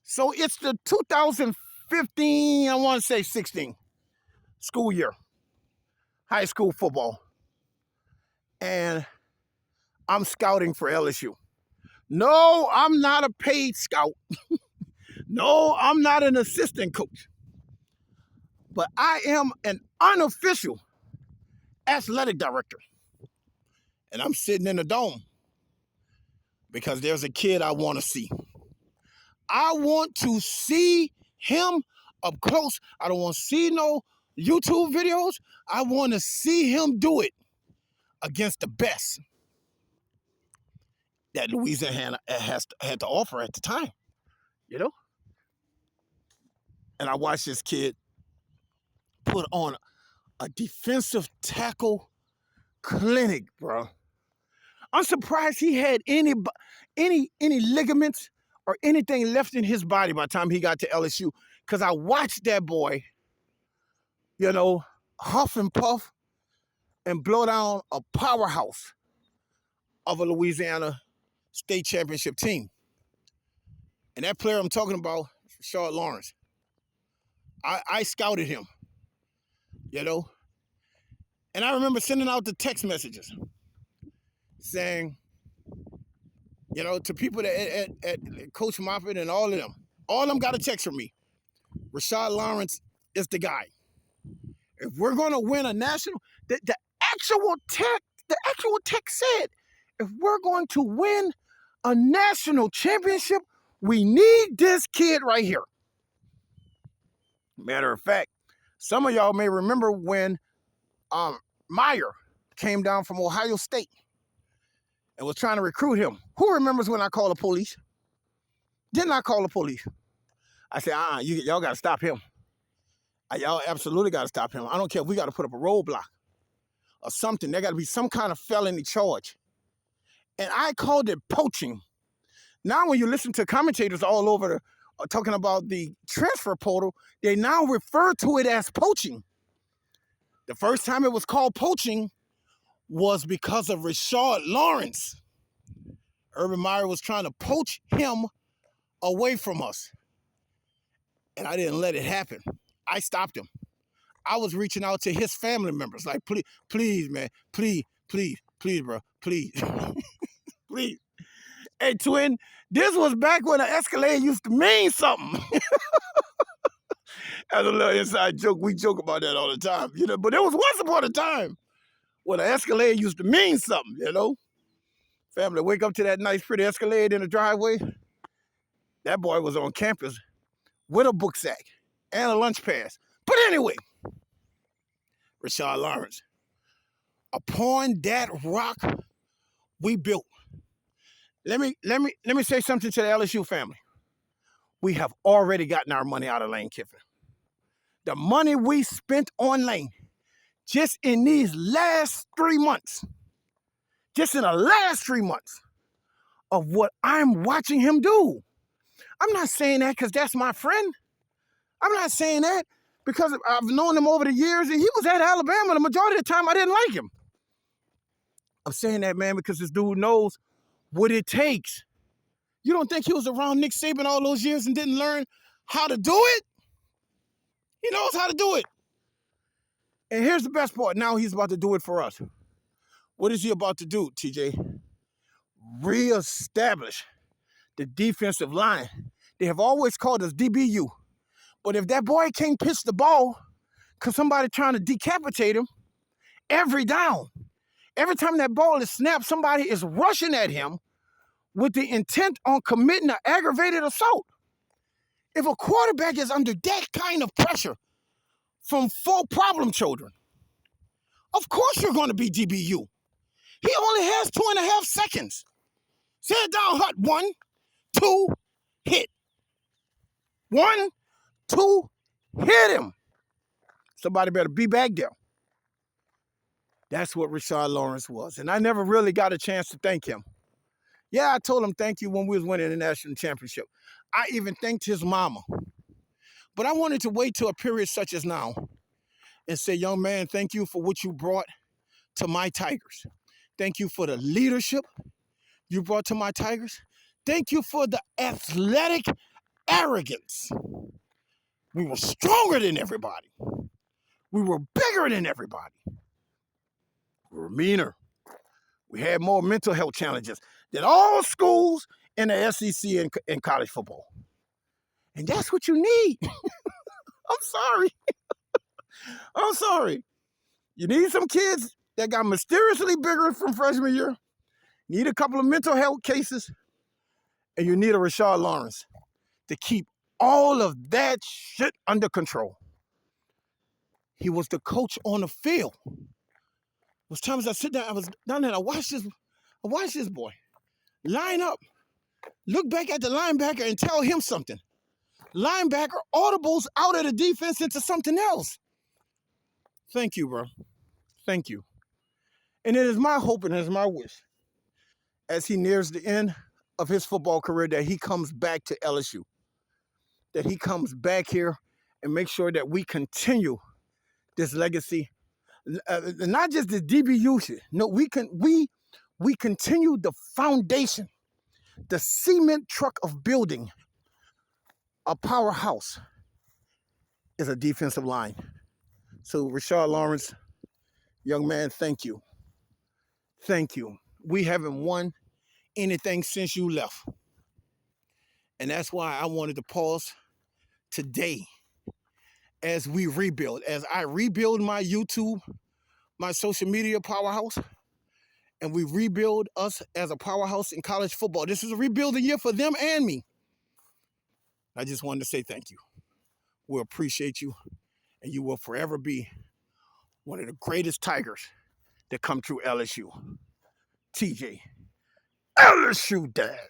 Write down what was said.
So it's the 2015, I want to say 16 school year, high school football. And I'm scouting for LSU. No, I'm not a paid scout. No, I'm not an assistant coach. But I am an unofficial athletic director. And I'm sitting in the dome because there's a kid I want to see. I want to see him up close. I don't want to see no YouTube videos. I want to see him do it against the best that Louisiana had to offer at the time, you know? And I watched this kid put on a defensive tackle clinic, bro. I'm surprised he had any ligaments or anything left in his body by the time he got to LSU, because I watched that boy, you know, huff and puff and blow down a powerhouse of a Louisiana state championship team. And that player I'm talking about is Rashard Lawrence. I scouted him, you know. And I remember sending out the text messages saying, you know, to people that at Coach Moffitt and all of them. All of them got a text from me. Rashard Lawrence is the guy. If we're going to win a national, the actual text said, if we're going to win a national championship, we need this kid right here. Matter of fact, some of y'all may remember when Meyer came down from Ohio State and was trying to recruit him. Who remembers when I called the police? Didn't I call the police? I said, y'all got to stop him. Y'all absolutely got to stop him. I don't care if we got to put up a roadblock or something. There got to be some kind of felony charge. And I called it poaching. Now when you listen to commentators all over talking about the transfer portal, they now refer to it as poaching. The first time it was called poaching was because of Rashard Lawrence. Urban Meyer was trying to poach him away from us. And I didn't let it happen. I stopped him. I was reaching out to his family members, like, please, man, please, bro, please, please. Hey, twin, this was back when an Escalade used to mean something. As a little inside joke, we joke about that all the time, you know. But there was once upon a time when an Escalade used to mean something, you know. Family wake up to that nice, pretty Escalade in the driveway. That boy was on campus with a book sack and a lunch pass. But anyway, Rashard Lawrence, upon that rock we built. Let me say something to the LSU family. We have already gotten our money out of Lane Kiffin. The money we spent on Lane just in these last 3 months, just in the last 3 months of what I'm watching him do. I'm not saying that because that's my friend. I'm not saying that because I've known him over the years and he was at Alabama the majority of the time I didn't like him. I'm saying that, man, because this dude knows what it takes. You don't think he was around Nick Saban all those years and didn't learn how to do it? He knows how to do it. And here's the best part. Now he's about to do it for us. What is he about to do, TJ? Reestablish the defensive line. They have always called us DBU. But if that boy can't pitch the ball because somebody trying to decapitate him, every down, every time that ball is snapped, somebody is rushing at him with the intent on committing an aggravated assault. If a quarterback is under that kind of pressure from 4 problem children, of course you're going to be DBU. He only has 2.5 seconds. Sit down, Hut. 1, 2, hit. 1, 2, hit him. Somebody better be back there. That's what Rashard Lawrence was. And I never really got a chance to thank him. Yeah, I told him thank you when we was winning the national championship. I even thanked his mama. But I wanted to wait till a period such as now and say, young man, thank you for what you brought to my Tigers. Thank you for the leadership you brought to my Tigers. Thank you for the athletic arrogance. We were stronger than everybody. We were bigger than everybody. We were meaner. We had more mental health challenges than all schools in the SEC and college football. And that's what you need. I'm sorry. I'm sorry. You need some kids that got mysteriously bigger from freshman year. Need a couple of mental health cases. And you need a Rashard Lawrence to keep all of that shit under control. He was the coach on the field. There was times I sit down, I was down there, I watched this boy line up, look back at the linebacker and tell him something. Linebacker audibles out of the defense into something else. Thank you, bro. Thank you. And it is my hope and it is my wish as he nears the end of his football career that he comes back to LSU, that he comes back here and make sure that we continue this legacy, not just the DBU shit. No, we continue the foundation, the cement truck of building a powerhouse is a defensive line. So Rashard Lawrence, young man, thank you. Thank you. We haven't won anything since you left. And that's why I wanted to pause today as we rebuild, as I rebuild my YouTube, my social media powerhouse, and we rebuild us as a powerhouse in college football. This is a rebuilding year for them and me. I just wanted to say thank you. We appreciate you, and you will forever be one of the greatest Tigers that come through LSU. TJ, LSU Dad.